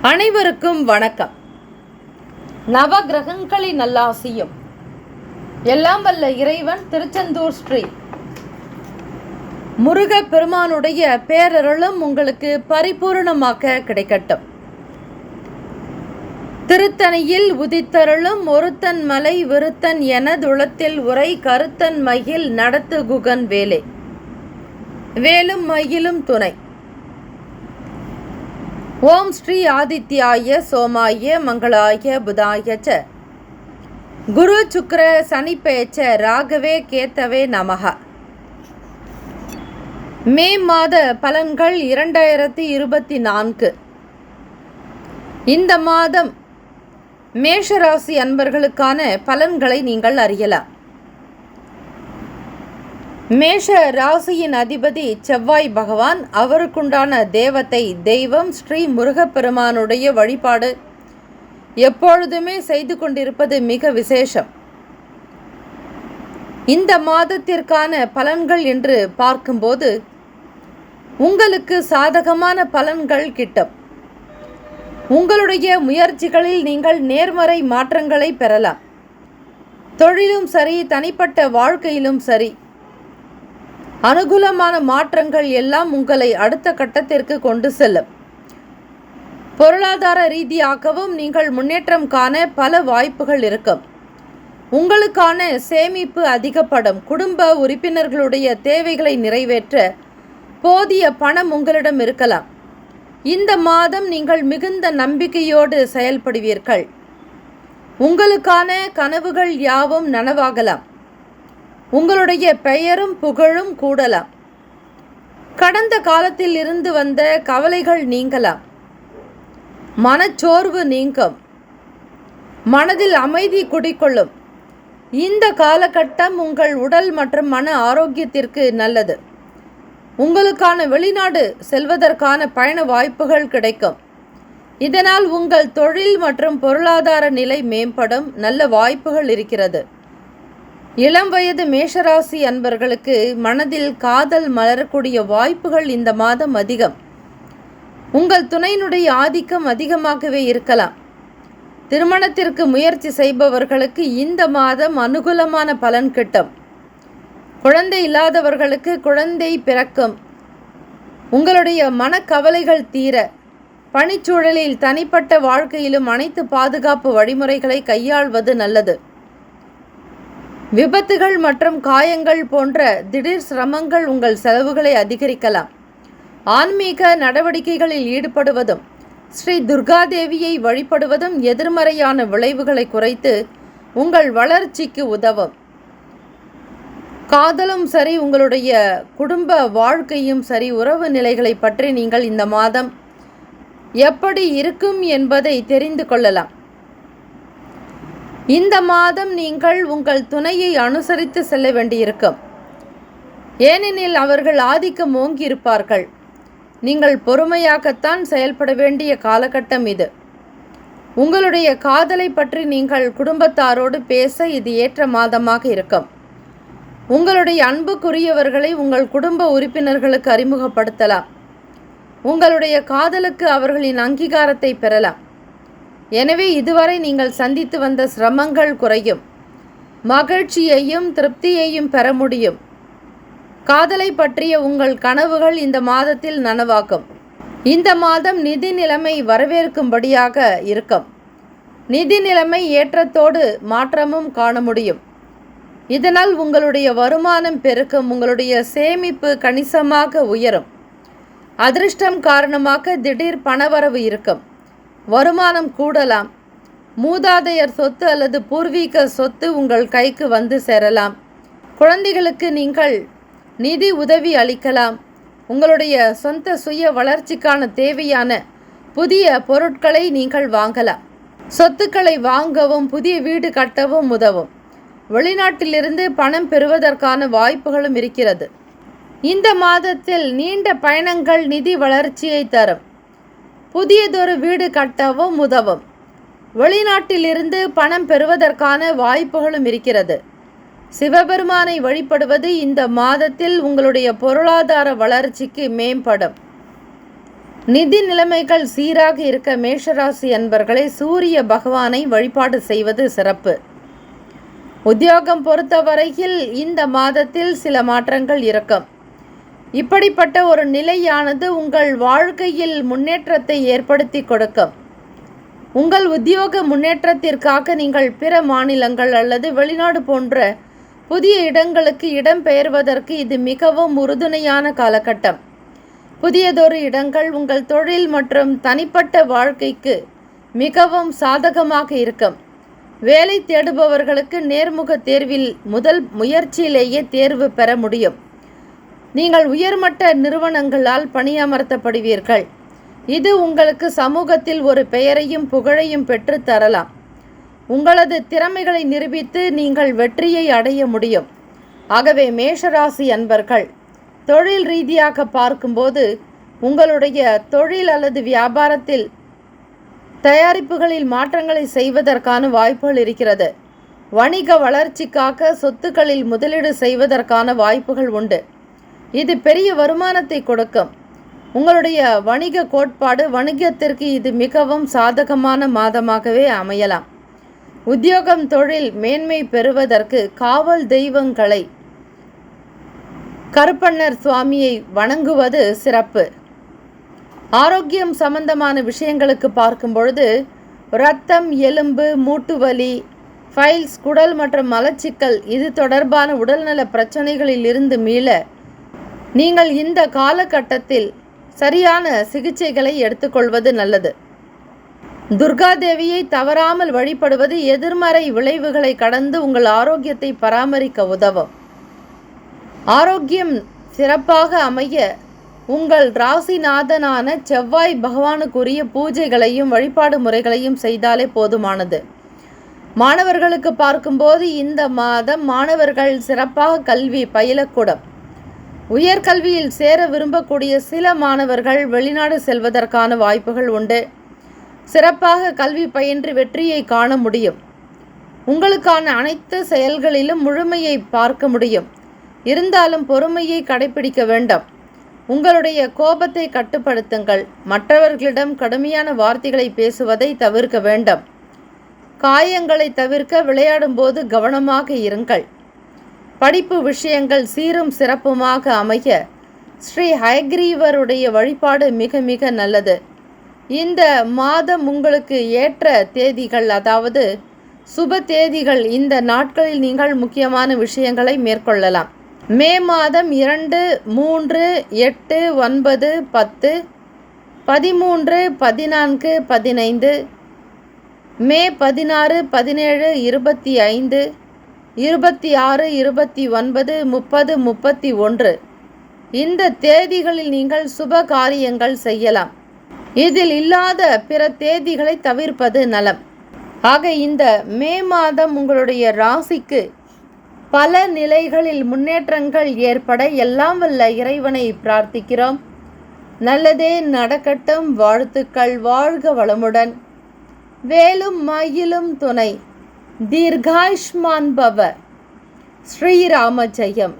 அனைவருக்கும் வணக்கம். நவகிரகங்களின் நல்லாசியும் எல்லாம் வல்ல இறைவன் திருச்செந்தூர் ஸ்ரீ முருகப் பெருமானுடைய பேரருளும் உங்களுக்கு பரிபூர்ணமாக கிடைக்கட்டும். திருத்தணியில் உதித்தருளும் ஒருத்தன் மலை விருத்தன் எனதுளத்தில் உரை கருத்தன் மகிழ் நடத்து குகன் வேலே வேலும் மகிழும் துணை. ஓம் ஸ்ரீ ஆதித்யாய சோமாய மங்களாய புதாய ச குரு சுக்ர சனிப்பேச்ச ராகவே கேத்தவே நமஹ. மே மாத பலன்கள் 2024. இந்த மாதம் மேஷராசி அன்பர்களுக்கான பலன்களை நீங்கள் அறியலாம். மேஷ ராசியின் அதிபதி செவ்வாய் பகவான். அவருக்குண்டான தேவத்தை தெய்வம் ஸ்ரீ முருகப்பெருமானுடைய வழிபாடு எப்பொழுதுமே செய்து கொண்டிருப்பது மிக விசேஷம். இந்த மாதத்திற்கான பலன்கள் என்று பார்க்கும்போது உங்களுக்கு சாதகமான பலன்கள் கிட்டும். உங்களுடைய முயற்சிகளில் நீங்கள் நேர்மறை மாற்றங்களை பெறலாம். தொழிலும் சரி, தனிப்பட்ட வாழ்க்கையிலும் சரி, அனுகூலமான மாற்றங்கள் எல்லாம் உங்களை அடுத்த கட்டத்திற்கு கொண்டு செல்லும். பொருளாதார ரீதியாகவும் நீங்கள் முன்னேற்றம் காண பல வாய்ப்புகள் இருக்கும். உங்களுக்கான சேமிப்பு அதிகப்படும். குடும்ப உறுப்பினர்களுடைய தேவைகளை நிறைவேற்ற போதிய பணம் உங்களிடம் இருக்கலாம். இந்த மாதம் நீங்கள் மிகுந்த நம்பிக்கையோடு செயல்படுவீர்கள். உங்களுக்கான கனவுகள் யாவும் நனவாகலாம். உங்களுடைய பெயரும் புகழும் கூடலாம். கடந்த காலத்தில் இருந்து வந்த கவலைகள் நீங்கலாம். மனச்சோர்வு நீங்கும். மனதில் அமைதி குடிக்கொள்ளும். இந்த காலகட்டம் உங்கள் உடல் மற்றும் மன ஆரோக்கியத்திற்கு நல்லது. உங்களுக்கான வெளிநாடு செல்வதற்கான பயண வாய்ப்புகள் கிடைக்கும். இதனால் உங்கள் தொழில் மற்றும் பொருளாதார நிலை மேம்படும். நல்ல வாய்ப்புகள் இருக்கிறது. இளம் வயது மேஷராசி அன்பர்களுக்கு மனதில் காதல் மலரக்கூடிய வாய்ப்புகள் இந்த மாதம் அதிகம். உங்கள் துணையினுடைய ஆதிக்கம் அதிகமாகவே இருக்கலாம். திருமணத்திற்கு முயற்சி செய்பவர்களுக்கு இந்த மாதம் அனுகூலமான பலன் கிட்டும். குழந்தை இல்லாதவர்களுக்கு குழந்தை பிறக்கும். உங்களுடைய மனக்கவலைகள் தீர பணிச்சூழலில் தனிப்பட்ட வாழ்க்கையிலும் அனைத்து பாதுகாப்பு வழிமுறைகளை கையாள்வது நல்லது. விபத்துகள் மற்றும் காயங்கள் போன்ற திடீர் சிரமங்கள் உங்கள் செலவுகளை அதிகரிக்கலாம். ஆன்மீக நடவடிக்கைகளில் ஈடுபடுவதும் ஸ்ரீ துர்காதேவியை வழிபடுவதும் எதிர்மறையான விளைவுகளை குறைத்து உங்கள் வளர்ச்சிக்கு உதவும். காதலும் சரி, உங்களுடைய குடும்ப வாழ்க்கையும் சரி, உறவு நிலைகளை பற்றி நீங்கள் இந்த மாதம் எப்படி இருக்கும் என்பதை தெரிந்து கொள்ளலாம். இந்த மாதம் நீங்கள் உங்கள் துணையை அனுசரித்து செல்ல வேண்டியிருக்கும். ஏனெனில் அவர்கள் ஆதிக்கம் ஓங்கி இருப்பார்கள். நீங்கள் பொறுமையாகத்தான் செயல்பட வேண்டிய காலகட்டம் இது. உங்களுடைய காதலை பற்றி நீங்கள் குடும்பத்தாரோடு பேச இது ஏற்ற மாதமாக இருக்கும். உங்களுடைய அன்புக்குரியவர்களை உங்கள் குடும்ப உறுப்பினர்களுக்கு அறிமுகப்படுத்தலாம். உங்களுடைய காதலுக்கு அவர்களின் அங்கீகாரத்தை பெறலாம். எனவே இதுவரை நீங்கள் சந்தித்து வந்த சிரமங்கள் குறையும். மகிழ்ச்சியையும் திருப்தியையும் பெற முடியும். காதலை பற்றிய உங்கள் கனவுகள் இந்த மாதத்தில் நனவாக்கும். இந்த மாதம் நிதி நிலைமை வரவேற்கும்படியாக இருக்கும். நிதி நிலைமை ஏற்றத்தோடு மாற்றமும் காண முடியும். இதனால் உங்களுடைய வருமானம் பெருக்கும். உங்களுடைய சேமிப்பு கணிசமாக உயரும். அதிர்ஷ்டம் காரணமாக திடீர் பணவரவு இருக்கும். வருமானம் கூடலாம். மூதாதையர் சொத்து அல்லது பூர்வீக சொத்து உங்கள் கைக்கு வந்து சேரலாம். குழந்தைகளுக்கு நீங்கள் நிதி உதவி அளிக்கலாம். உங்களுடைய சொந்த சுய வளர்ச்சிக்கான தேவையான புதிய பொருட்களை நீங்கள் வாங்கலாம். சொத்துக்களை வாங்கவும் புதிய வீடு கட்டவும் உதவும். வெளிநாட்டிலிருந்து பணம் பெறுவதற்கான வாய்ப்புகளும் இருக்கிறது. இந்த மாதத்தில் நீண்ட பயணங்கள் நிதி வளர்ச்சியை தரும். புதியதொரு வீடு கட்டவும் உதவும். வெளிநாட்டிலிருந்து பணம் பெறுவதற்கான வாய்ப்புகளும் இருக்கிறது. சிவபெருமானை வழிபடுவது இந்த மாதத்தில் உங்களுடைய பொருளாதார வளர்ச்சிக்கு மேம்படும். நிதி நிலைமைகள் சீராக இருக்க மேஷராசி அன்பர்களை சூரிய பகவானை வழிபாடு செய்வது சிறப்பு. உத்தியோகம் பொறுத்தவரையில் இந்த மாதத்தில் சில மாற்றங்கள் இருக்கும். இப்படிப்பட்ட ஒரு நிலையானது உங்கள் வாழ்க்கையில் முன்னேற்றத்தை ஏற்படுத்தி கொடுக்கும். உங்கள் உத்தியோக முன்னேற்றத்திற்காக நீங்கள் பிற மாநிலங்கள் அல்லது வெளிநாடு போன்ற புதிய இடங்களுக்கு இடம்பெயர்வதற்கு இது மிகவும் உறுதுணையான காலகட்டம். புதியதொரு இடங்கள் உங்கள் தொழில் மற்றும் தனிப்பட்ட வாழ்க்கைக்கு மிகவும் சாதகமாக இருக்கும். வேலை தேடுபவர்களுக்கு நேர்முக தேர்வில் முதல் முயற்சியிலேயே தேர்வு பெற முடியும். நீங்கள் உயர்மட்ட நிறுவனங்களால் பணியமர்த்தப்படுவீர்கள். இது உங்களுக்கு சமூகத்தில் ஒரு பெயரையும் புகழையும் பெற்று தரலாம். உங்களது திறமைகளை நிரூபித்து நீங்கள் வெற்றியை அடைய முடியும். ஆகவே மேஷராசி அன்பர்கள் தொழில் ரீதியாக பார்க்கும்போது உங்களுடைய தொழில் அல்லது வியாபாரத்தில் தயாரிப்புகளில் மாற்றங்களை செய்வதற்கான வாய்ப்புகள் இருக்கிறது. வணிக வளர்ச்சிக்காக சொத்துக்களில் முதலீடு செய்வதற்கான வாய்ப்புகள் உண்டு. இது பெரிய வருமானத்தை கொடுக்கும். உங்களுடைய வணிக கோட்பாடு வணிகத்திற்கு இது மிகவும் சாதகமான மாதமாகவே அமையலாம். உத்தியோகம் தொழில் மேன்மை பெறுவதற்கு காவல் தெய்வங்களை கருப்பண்ணர் சுவாமியை வணங்குவது சிறப்பு. ஆரோக்கியம் சம்பந்தமான விஷயங்களுக்கு பார்க்கும் பொழுது இரத்தம், எலும்பு, மூட்டுவலி, ஃபைல்ஸ், குடல் மற்றும் மலச்சிக்கல் இது தொடர்பான உடல்நல பிரச்சனைகளில் இருந்து மீள நீங்கள் இந்த காலகட்டத்தில் சரியான சிகிச்சைகளை எடுத்துக்கொள்வது நல்லது. துர்காதேவியை தவறாமல் வழிபடுவது எதிர்மறை விளைவுகளை கடந்து உங்கள் ஆரோக்கியத்தை பராமரிக்க உதவும். ஆரோக்கியம் சிறப்பாக அமைய உங்கள் ராசிநாதனான செவ்வாய் பகவானுக்குரிய பூஜைகளையும் வழிபாடு முறைகளையும் செய்தாலே போதுமானது. மாணவர்களுக்கு பார்க்கும்போது இந்த மாதம் மாணவர்கள் சிறப்பாக கல்வி பயிலக்கூடும். உயர்கல்வியில் சேர விரும்பக்கூடிய சில மாணவர்கள் வெளிநாடு செல்வதற்கான வாய்ப்புகள் உண்டு. சிறப்பாக கல்வி பயின்று வெற்றியை காண முடியும். உங்களுக்கான அனைத்து செயல்களிலும் முழுமையை பார்க்க முடியும். இருந்தாலும் பொறுமையை கடைபிடிக்க வேண்டும். உங்களுடைய கோபத்தை கட்டுப்படுத்துங்கள். மற்றவர்களிடம் கடுமையான வார்த்தைகளை பேசுவதை தவிர்க்க வேண்டும். காயங்களை தவிர்க்க விளையாடும்போது கவனமாக இருங்கள். படிப்பு விஷயங்கள் சீரும் சிறப்புமாக அமைய ஸ்ரீ ஹயக்ரீவருடைய வழிபாடு மிக மிக நல்லது. இந்த மாதம் உங்களுக்கு ஏற்ற தேதிகள், அதாவது சுப தேதிகள், இந்த நாட்களில் நீங்கள் முக்கியமான விஷயங்களை மேற்கொள்ளலாம். மே மாதம் 2, 3, 8, 9, 10, 13, 14, 15, மே 16, 17, 25, 26, 29, 30, 31 இந்த தேதிகளில் நீங்கள் சுப காரியங்கள் செய்யலாம். இதில் இல்லாத பிற தேதிகளை தவிர்ப்பது நலம். ஆக இந்த மே மாதம் உங்களுடைய ராசிக்கு பல நிலைகளில் முன்னேற்றங்கள் ஏற்பட எல்லாம் வல்ல இறைவனை பிரார்த்திக்கிறோம். நல்லதே நடக்கட்டும். வாழ்த்துக்கள். வாழ்க வளமுடன். வேலும் மயிலும் துணை. தீர்காயுஷ்மான் பவ. ஸ்ரீராம ஜெயம்.